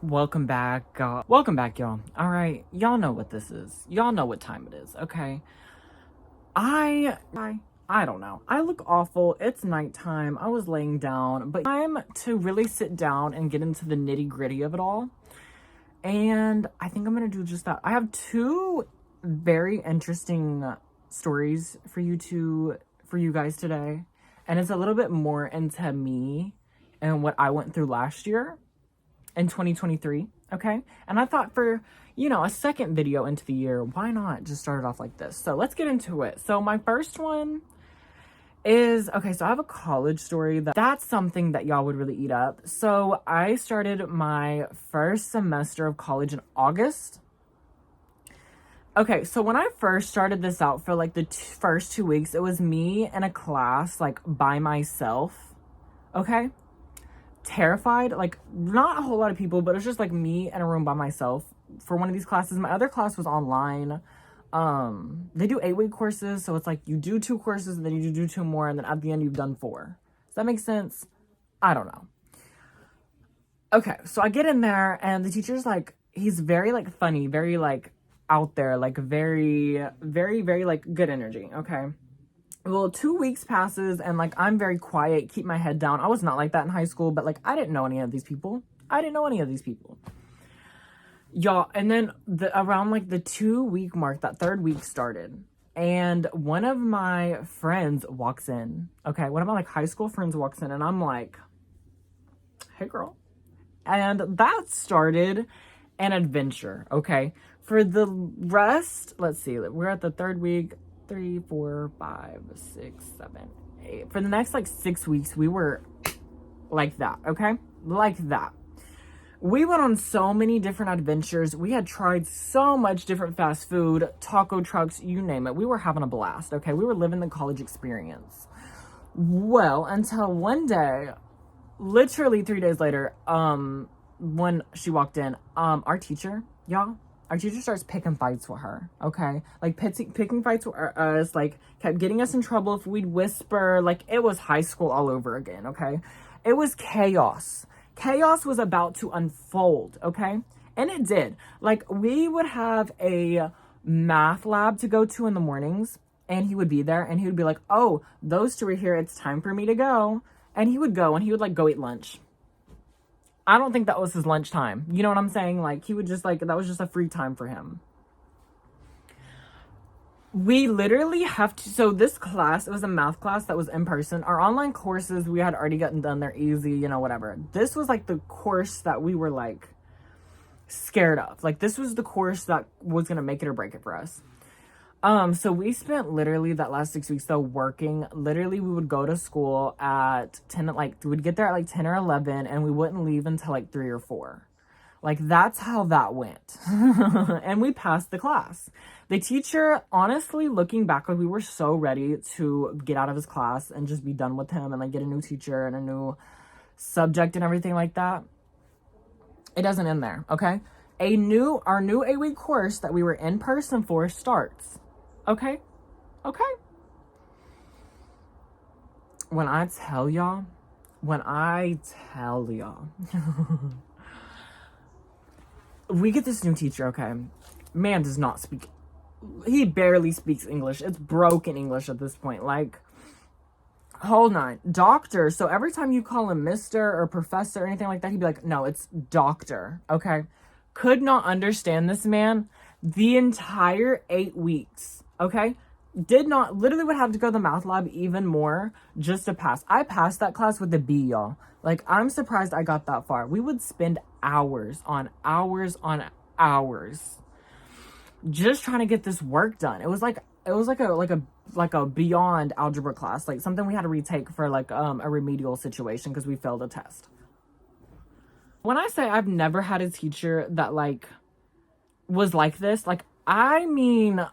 Welcome back. Welcome back, y'all. All right, y'all know what this is. Y'all know what time it is. Okay. I don't know. I look awful. It's nighttime. I was laying down, but time to really sit down and get into the nitty gritty of it all. And I think I'm gonna do just that. I have two very interesting stories for you guys today, and it's a little bit more into me and what I went through last year in 2023, okay? And I thought for, a second video into the year, why not just start it off like this? So let's get into it. So my first one is, okay, so I have a college story that's something that y'all would really eat up. So I started my first semester of college in August. Okay, so when I first started this out for like the first 2 weeks, it was me in a class like by myself, okay? Terrified, like not a whole lot of people, but it's just like me in a room by myself for one of these classes. My other class was online. They do 8-week courses, so it's like you do 2 courses and then you do 2 more, and then at the end you've done 4. Does that make sense? I don't know. Okay, so I get in there and the teacher's like, he's very like funny, very like out there, like very, very, very like good energy. Okay. Well, 2 weeks passes and like I'm very quiet, keep my head down. I was not like that in high school, but like I didn't know any of these people. Y'all, and then around like the 2-week mark, that 3rd week started. And one of my friends walks in. Okay, one of my like high school friends walks in and I'm like, "Hey girl." And that started an adventure, okay? For the rest, let's see, we're at the 3rd week. 3, 4, 5, 6, 7, 8. For the next like 6 weeks, we were like that, okay? Like that. We went on so many different adventures. We had tried so much different fast food, taco trucks, you name it. We were having a blast, okay? We were living the college experience. Well, until one day, literally 3 days later, when she walked in, our teacher, y'all, our teacher starts picking fights with her, okay? Like, picking fights with us, like, kept getting us in trouble if we'd whisper. Like, it was high school all over again, okay? It was chaos. Chaos was about to unfold, okay? And it did. Like, we would have a math lab to go to in the mornings, and he would be there, and he would be like, "Oh, those 2 are here. It's time for me to go." And he would go, and he would, like, go eat lunch. I don't think that was his lunchtime. You know what I'm saying? Like, he would just, like, that was just a free time for him. We literally have to, so this class, it was a math class that was in person. Our online courses, we had already gotten done. They're easy, whatever. This was, like, the course that we were, like, scared of. Like, this was the course that was going to make it or break it for us. So we spent literally that last 6 weeks though working. Literally, we would go to school at 10, like we would get there at like 10 or 11, and we wouldn't leave until like 3 or 4. Like, that's how that went. And we passed the class. The teacher, honestly, looking back, like, we were so ready to get out of his class and just be done with him and like get a new teacher and a new subject and everything like that. It doesn't end there, okay? Our new 8-week course that we were in person for starts. Okay? When I tell y'all, we get this new teacher, okay? Man does not speak, he barely speaks English. It's broken English at this point. Like, hold on. Doctor. So every time you call him Mr. or Professor or anything like that, he'd be like, "No, it's doctor." Okay? Could not understand this man the entire 8 weeks. Okay? Literally would have to go to the math lab even more just to pass. I passed that class with a B, y'all. Like, I'm surprised I got that far. We would spend hours on hours just trying to get this work done. It was like a beyond algebra class, like something we had to retake for like a remedial situation because we failed a test. When I say I've never had a teacher that like was like this, like, I mean,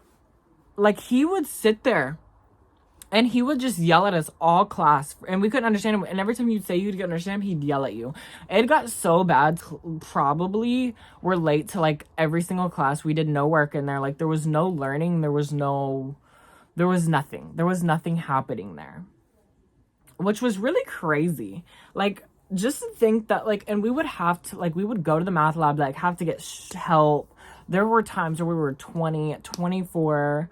like, he would sit there and he would just yell at us all class, and we couldn't understand him. And every time you'd say you'd get understand him, he'd yell at you. It got so bad, probably we're late to like every single class. We did no work in there. Like, there was no learning. There was nothing. There was nothing happening there, which was really crazy. Like, just to think that, like, and we would have to, like, we would go to the math lab, like, have to get help. There were times where we were 20, 24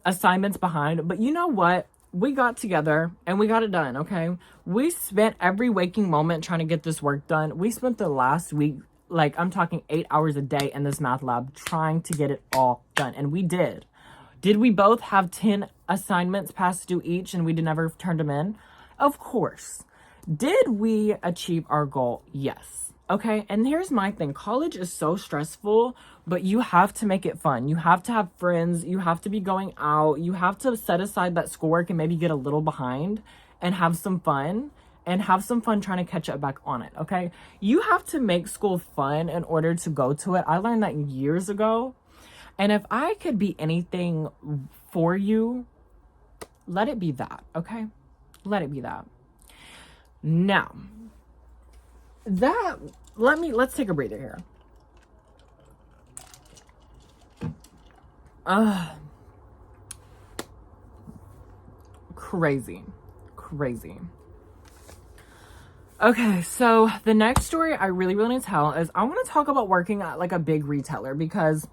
assignments behind. But you know what? We got together and we got it done, okay? We spent every waking moment trying to get this work done. We spent the last week, like, I'm talking 8 hours a day in this math lab trying to get it all done. And we did. Did we both have 10 assignments past due each and we never turned them in? Of course. Did we achieve our goal? Yes. Okay, and here's my thing. College is so stressful, but you have to make it fun. You have to have friends. You have to be going out. You have to set aside that schoolwork and maybe get a little behind and have some fun trying to catch up back on it, okay? You have to make school fun in order to go to it. I learned that years ago. And if I could be anything for you, let it be that, okay? Let it be that. Now, let's take a breather here. Crazy. Okay, so the next story I really want to tell is I want to talk about working at like a big retailer, because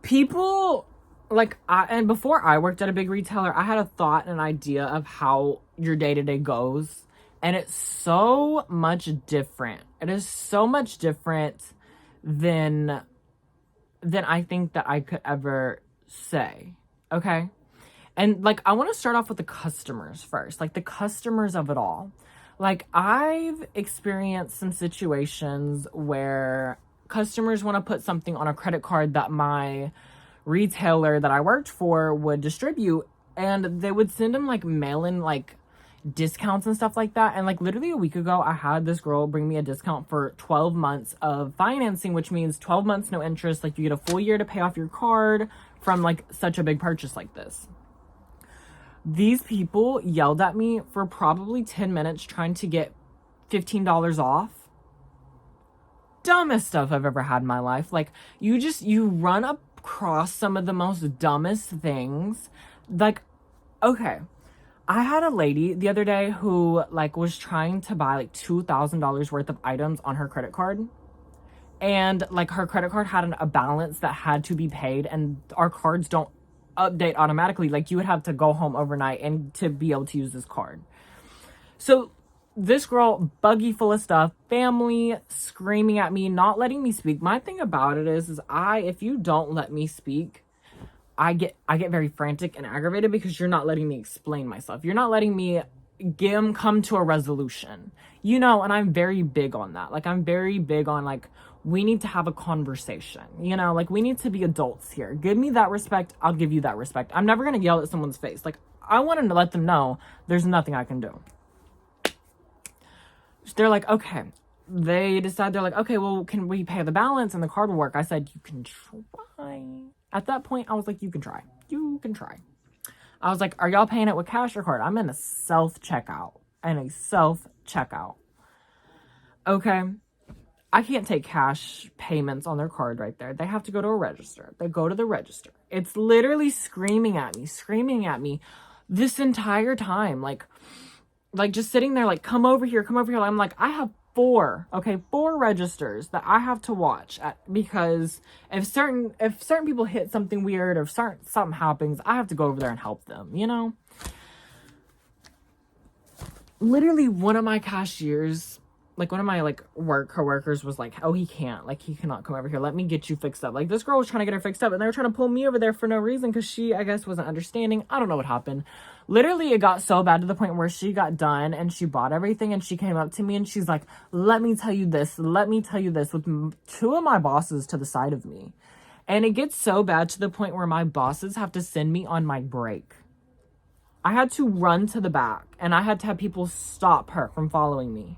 people and before I worked at a big retailer, I had a thought and an idea of how your day-to-day goes. And it's so much different. It is so much different than I think that I could ever say. Okay? And like, I want to start off with the customers first, like the customers of it all. Like, I've experienced some situations where customers want to put something on a credit card that my retailer that I worked for would distribute, and they would send them like mail-in like discounts and stuff like that. And like literally a week ago, I had this girl bring me a discount for 12 months of financing, which means 12 months no interest. Like, you get a full year to pay off your card from like such a big purchase like this. These people yelled at me for probably 10 minutes trying to get $15 off. Dumbest stuff I've ever had in my life. Like, you run across some of the most dumbest things. Like, okay, I had a lady the other day who like was trying to buy like $2,000 worth of items on her credit card. And like, her credit card had a balance that had to be paid, and our cards don't update automatically. Like, you would have to go home overnight and to be able to use this card. So this girl, buggy full of stuff, family screaming at me, not letting me speak. My thing about it is if you don't let me speak, I get very frantic and aggravated, because you're not letting me explain myself. You're not letting me come to a resolution, you know. And I'm very big on that. Like, I'm very big on like, we need to have a conversation, you know, like we need to be adults here. Give me that respect. I'll give you that respect. I'm never going to yell at someone's face. Like, I wanted to let them know there's nothing I can do. They're like, okay. They decide, they're like, okay, well, can we pay the balance and the card will work? I said, you can try. At that point, I was like, you can try. You can try. I was like, are y'all paying it with cash or card? I'm in a self-checkout. Okay. I can't take cash payments on their card right there. They have to go to a register. They go to the register. It's literally screaming at me this entire time. Like just sitting there like, come over here. I'm like, I have four registers that I have to watch because if certain people hit something weird or something happens, I have to go over there and help them, you know? Literally one of my cashiers, like one of my like coworkers was like, oh, he cannot come over here. Let me get you fixed up. Like, this girl was trying to get her fixed up and they were trying to pull me over there for no reason because she, I guess, wasn't understanding. I don't know what happened. Literally, it got so bad to the point where she got done and she bought everything and she came up to me and she's like, let me tell you this, with two of my bosses to the side of me. And it gets so bad to the point where my bosses have to send me on my break. I had to run to the back and I had to have people stop her from following me.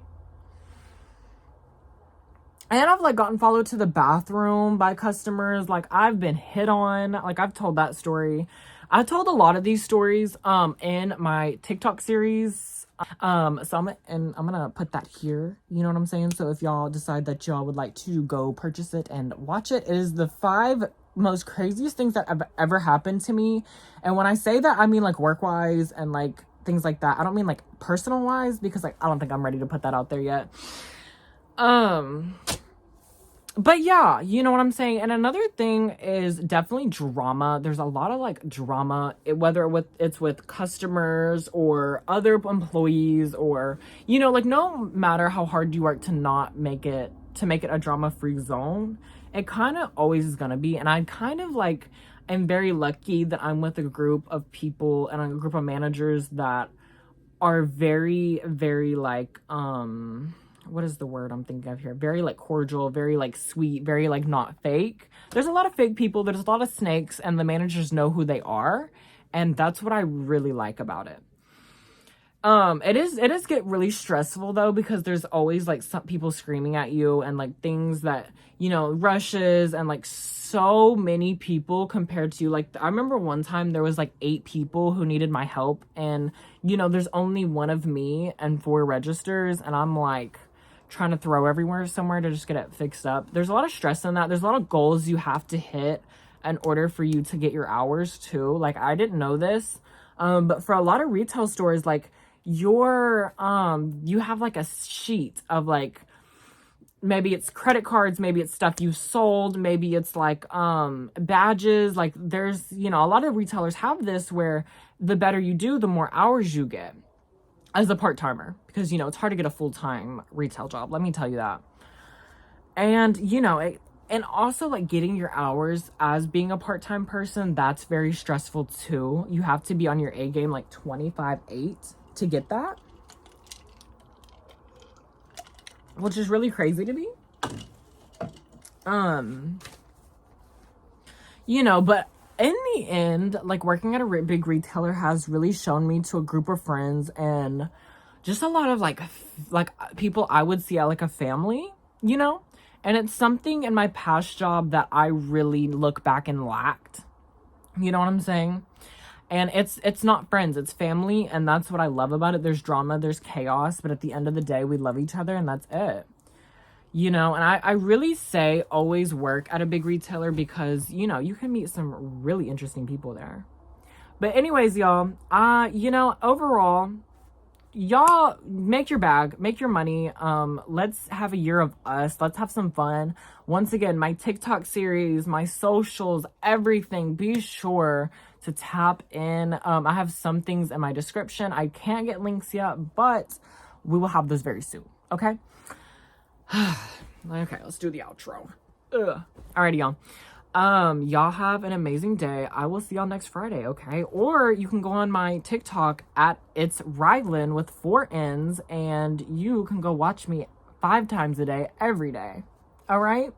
And I've like gotten followed to the bathroom by customers. Like, I've been hit on. Like, I've told that story. I told a lot of these stories in my TikTok series. I'm gonna put that here. You know what I'm saying? So if y'all decide that y'all would like to go purchase it and watch it, it is the 5 most craziest things that have ever happened to me. And when I say that, I mean like work-wise and like things like that. I don't mean like personal wise, because like I don't think I'm ready to put that out there yet. But yeah, you know what I'm saying? And another thing is definitely drama. There's a lot of like drama, whether it's with customers or other employees, or, you know, like no matter how hard you work to not make it, to make it a drama-free zone, it kind of always is going to be. And I kind of like, am very lucky that I'm with a group of people and a group of managers that are very, very like, what is the word I'm thinking of here? Very like cordial, very like sweet, very like not fake. There's a lot of fake people, there's a lot of snakes, and the managers know who they are. And that's what I really like about it. It is get really stressful though, because there's always like some people screaming at you and like things that, you know, rushes and like so many people compared to, like, I remember one time there was like 8 people who needed my help, and you know, there's only one of me and 4 registers, and I'm like trying to throw everywhere somewhere to just get it fixed up. There's a lot of stress in that. There's a lot of goals you have to hit in order for you to get your hours too. Like, I didn't know this, but for a lot of retail stores, like your you have like a sheet of like, maybe it's credit cards, maybe it's stuff you sold, maybe it's like badges. Like, there's, you know, a lot of retailers have this where the better you do, the more hours you get as a part-timer, because, you know, it's hard to get a full-time retail job, let me tell you that. And, you know, and also like getting your hours as being a part-time person, that's very stressful too. You have to be on your A game like 25/8 to get that, which is really crazy to me. You know, but in the end, like, working at a big retailer has really shown me to a group of friends and just a lot of like people I would see at like a family, you know? And it's something in my past job that I really look back and lacked. You know what I'm saying? And it's not friends, it's family, and that's what I love about it. There's drama, there's chaos, but at the end of the day, we love each other, and that's it. You know, and I really say always work at a big retailer, because, you know, you can meet some really interesting people there. But anyways, y'all, you know, overall, y'all make your bag, make your money. Let's have a year of us. Let's have some fun. Once again, my TikTok series, my socials, everything, be sure to tap in. I have some things in my description. I can't get links yet, but we will have those very soon. Okay. Okay, let's do the outro. Alrighty, y'all. Y'all have an amazing day. I will see y'all next Friday, okay? Or you can go on my TikTok at It's Rylan with 4 N's, and you can go watch me 5 times a day, every day. All right?